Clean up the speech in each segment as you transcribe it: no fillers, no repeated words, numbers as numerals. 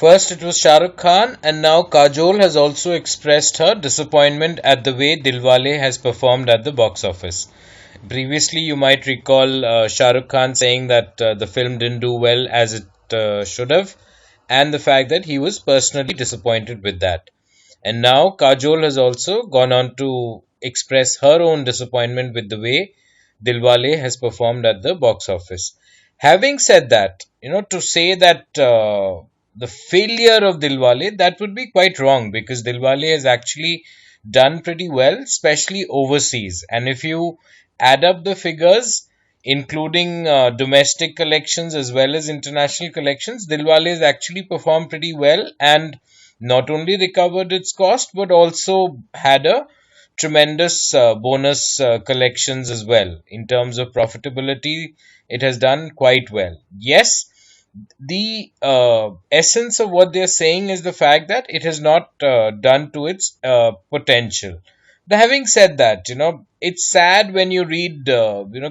First, it was Shahrukh Khan, and now Kajol has also expressed her disappointment at the way Dilwale has performed at the box office. Previously, you might recall Shahrukh Khan saying that the film didn't do well as it should have, and the fact that he was personally disappointed with that. And now Kajol has also gone on to express her own disappointment with the way Dilwale has performed at the box office. Having said that, to say that the failure of Dilwale, that would be quite wrong because Dilwale has actually done pretty well, especially overseas. And if you add up the figures, including domestic collections as well as international collections, Dilwale has actually performed pretty well and not only recovered its cost but also had a tremendous bonus collections as well. In terms of profitability, it has done quite well. Yes, the essence of what they're saying is the fact that it has not done to its potential. But having said that, it's sad when you read,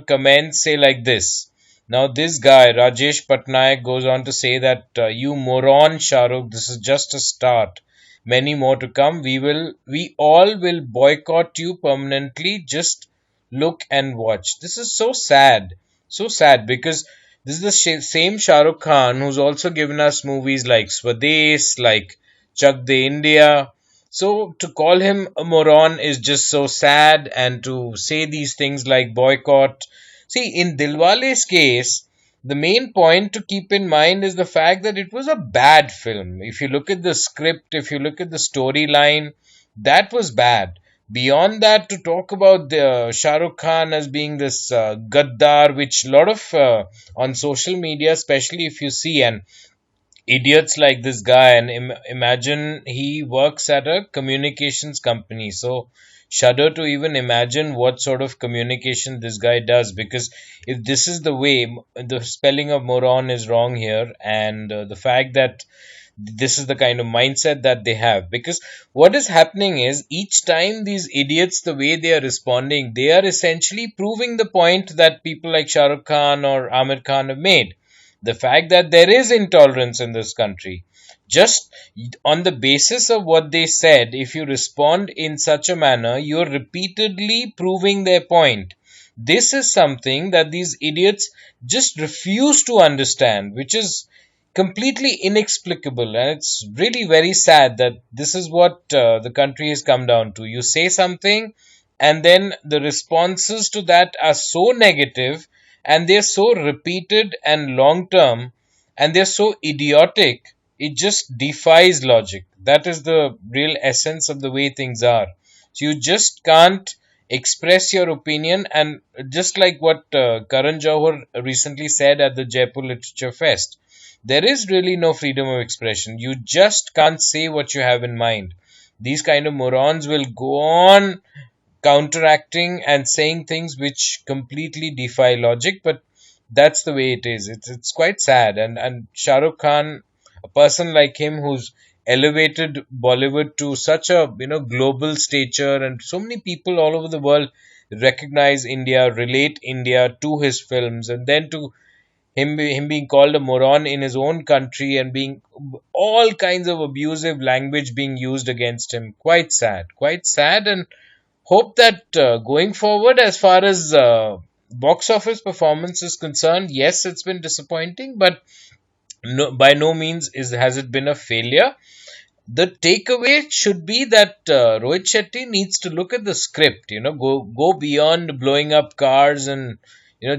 comments say like this. Now, this guy, Rajesh Patnaik, goes on to say that you moron, Shahrukh, this is just a start. Many more to come. We all will boycott you permanently. Just look and watch. This is so sad because this is the same Shah Rukh Khan who's also given us movies like Swades, like Chak De India. So to call him a moron is just so sad, and to say these things like boycott. See, in Dilwale's case, the main point to keep in mind is the fact that it was a bad film. If you look at the script, if you look at the storyline, that was bad. Beyond that, to talk about the Shah Rukh Khan as being this gaddar, which a lot of on social media, especially if you see, and idiots like this guy, and imagine he works at a communications company. So shudder to even imagine what sort of communication this guy does, because if this is the way, the spelling of moron is wrong here, and the fact that this is the kind of mindset that they have, because what is happening is each time these idiots, the way they are responding, they are essentially proving the point that people like Shah Rukh Khan or Amir Khan have made, the fact that there is intolerance in this country. Just on the basis of what they said, if you respond in such a manner, you're repeatedly proving their point. This is something that these idiots just refuse to understand, which is completely inexplicable. And it's really very sad that this is what the country has come down to. You say something, and then the responses to that are so negative, and they're so repeated and long term, and they're so idiotic, it just defies logic. That is the real essence of the way things are. So you just can't express your opinion, and just like what Karan Johar recently said at the Jaipur Literature Fest, there is really no freedom of expression. You just can't say what you have in mind. These kind of morons will go on counteracting and saying things which completely defy logic, but that's the way it is. It's quite sad. And Shah Rukh Khan, a person like him who's elevated Bollywood to such a global stature, and so many people all over the world recognize India, relate India to his films, and then to him being called a moron in his own country and being all kinds of abusive language being used against him. Quite sad, and hope that going forward, as far as box office performance is concerned, yes, it's been disappointing, but by no means has it been a failure. The takeaway should be that Rohit Shetty needs to look at the script, go beyond blowing up cars and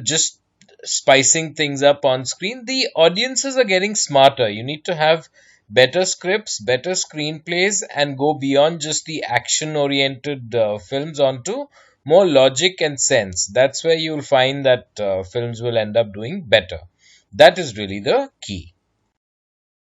just spicing things up on screen. The audiences are getting smarter. You need to have better scripts, better screenplays, and go beyond just the action oriented films onto more logic and sense. That's where you'll find that films will end up doing better. That is really the key.